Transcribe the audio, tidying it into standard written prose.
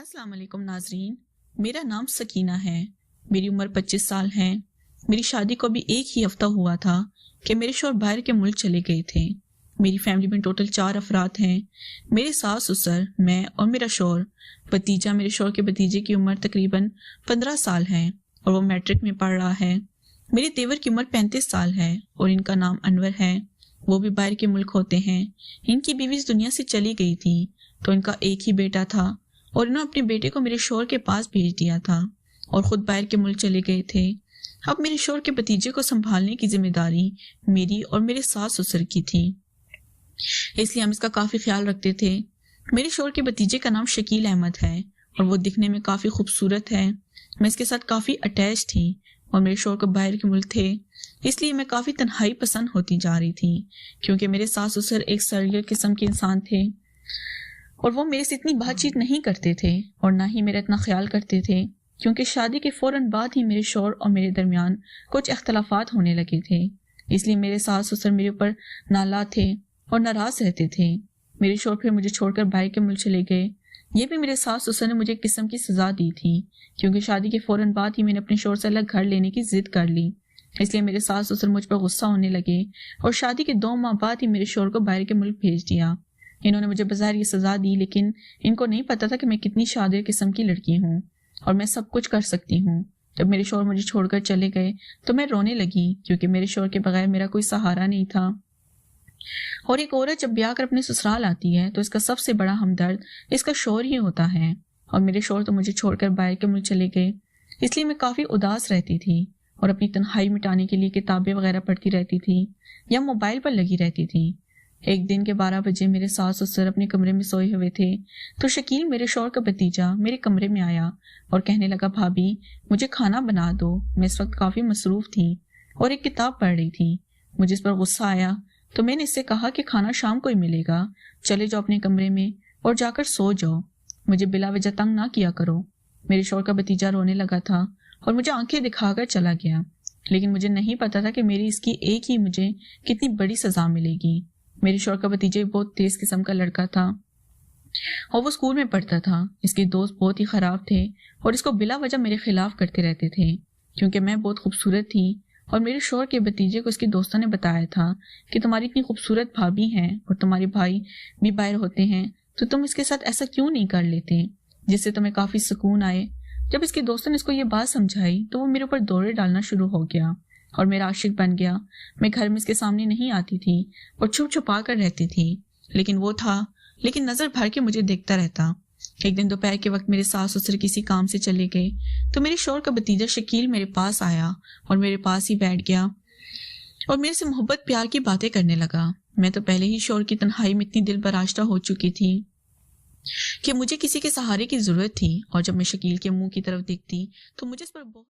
अस्सलाम वालेकुम नाजरीन, मेरा नाम सकीना है। मेरी उम्र 25 साल है। मेरी शादी को भी एक ही हफ्ता हुआ था कि मेरे शौहर बाहर के मुल्क चले गए थे। मेरी फैमिली में टोटल 4 अफराद हैं। मेरे सास ससुर, मैं और मेरा शौहर। भतीजा, मेरे शौहर के भतीजे की उम्र तकरीबन 15 साल है और वो मैट्रिक में पढ़ रहा है। मेरे देवर की उम्र 35 साल है और इनका नाम अनवर है। वो भी बाहर के मुल्क होते हैं। इनकी बीवी इस दुनिया से चली गई थी तो इनका एक ही बेटा था और इन्होंने अपने बेटे को मेरे शौहर के पास भेज दिया था और खुद बाहर के मुल्क चले गए थे। अब मेरे शौहर के भतीजे को संभालने की जिम्मेदारी मेरी और मेरे सास ससुर की थी, इसलिए हम इसका काफी ख्याल रखते थे। मेरे शौहर के भतीजे का नाम शकील अहमद है और वो दिखने में काफी खूबसूरत है। मैं इसके साथ काफी अटैच थी और मेरे शौहर को बाहर के मुल्क थे, इसलिए मैं काफी तन्हाई पसंद होती जा रही थी क्योंकि मेरे सास ससुर एक सरल किस्म के इंसान थे और वो मेरे से इतनी बातचीत नहीं करते थे और ना ही मेरा इतना ख्याल करते थे क्योंकि शादी के फौरन बाद ही मेरे शौहर और मेरे दरमियान कुछ इख्तलाफात होने लगे थे। इसलिए मेरे सास ससुर मेरे ऊपर नाला थे और नाराज रहते थे। मेरे शौहर फिर मुझे छोड़कर बाहर के मुल्क चले गए। ये भी मेरे सास ससुर ने मुझे एक किस्म की सजा दी थी क्योंकि शादी के फौरन बाद ही मैंने अपने शौहर से अलग घर लेने की जिद कर ली। इसलिए मेरे सास ससुर मुझ पर गुस्सा होने लगे और शादी के 2 माह बाद ही मेरे शौहर को बाहर के मुल्क भेज दिया। इन्होंने मुझे बाज़ाहिर ये सजा दी, लेकिन इनको नहीं पता था कि मैं कितनी शादिर किस्म की लड़की हूँ और मैं सब कुछ कर सकती हूँ। जब मेरे शौहर मुझे छोड़कर चले गए तो मैं रोने लगी क्योंकि मेरे शौहर के बगैर मेरा कोई सहारा नहीं था। और एक औरत जब ब्याह कर अपने ससुराल आती है तो इसका सबसे बड़ा हमदर्द इसका शौहर ही होता है और मेरे शौहर तो मुझे छोड़कर बाहर के मुल्क चले गए। इसलिए मैं काफ़ी उदास रहती थी और अपनी तन्हाई मिटाने के लिए किताबें वगैरह पढ़ती रहती थी या मोबाइल पर लगी रहती थी। एक दिन के 12 बजे मेरे सास ससुर अपने कमरे में सोए हुए थे तो शकील, मेरे शौहर का भतीजा, मेरे कमरे में आया और कहने लगा, भाभी मुझे खाना बना दो। मैं इस वक्त काफ़ी मसरूफ थी और एक किताब पढ़ रही थी। मुझे इस पर गुस्सा आया तो मैंने इससे कहा कि खाना शाम को ही मिलेगा, चले जाओ अपने कमरे में और जाकर सो जाओ, मुझे बिला वजह तंग ना किया करो। मेरे शौहर का भतीजा रोने लगा था और मुझे आंखें दिखाकर चला गया, लेकिन मुझे नहीं पता था कि मेरी इसकी एक ही मुझे कितनी बड़ी सजा मिलेगी। मेरे शौहर का भतीजा बहुत तेज किस्म का लड़का था और वो स्कूल में पढ़ता था। इसके दोस्त बहुत ही खराब थे और इसको बिला वजह मेरे खिलाफ करते रहते थे क्योंकि मैं बहुत खूबसूरत थी और मेरे शौहर के भतीजे को इसके दोस्तों ने बताया था कि तुम्हारी इतनी खूबसूरत भाभी हैं और तुम्हारे भाई भी बाहर होते हैं तो तुम इसके साथ ऐसा क्यों नहीं कर लेते जिससे तुम्हें काफी सुकून आए। जब इसके दोस्तों ने इसको ये बात समझाई तो वो मेरे ऊपर दौरे डालना शुरू हो गया और मेरा आशिक बन गया। मैं घर में इसके सामने नहीं आती थी और छुप छुपा कर रहती थी, लेकिन नजर भर के मुझे देखता रहता। एक दिन दोपहर के वक्त मेरे सास ससुर किसी काम से चले गए तो मेरे शौहर का भतीजा शकील मेरे पास आया और मेरे पास ही बैठ गया और मेरे से मोहब्बत प्यार की बातें करने लगा। मैं तो पहले ही शौहर की तन्हाई में इतनी दिल बराश्ता हो चुकी थी कि मुझे किसी के सहारे की जरूरत थी और जब मैं शकील के मुंह की तरफ देखती तो मुझे इस पर